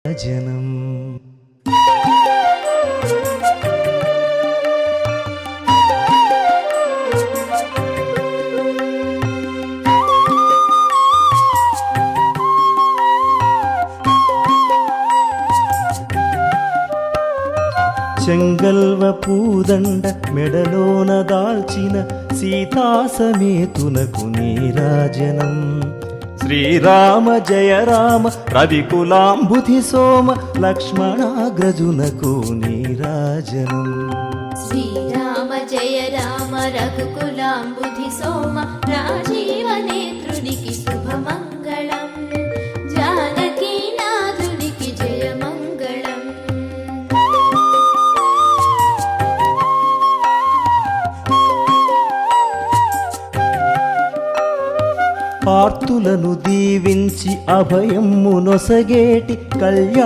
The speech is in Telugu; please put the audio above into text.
జనం చెంగల్వ పూదండ మెడలోన దాల్చిన సీతాసమేతునకు నీరాజనం. శ్రీరామ జయ రామ రవికులాంబుధి సోమ లక్ష్మణాగ్రజునకు నీరాజనం. శ్రీరామ జయ రామ రఘుకులాంబుధి సోమ రాజీవ నేత్రునికి శుభమంగళం. జానకీ నాథునికి జయమంగళం. ఆర్తులను దీవించి అభయమ్ము నొసగేటి కళ్యాణ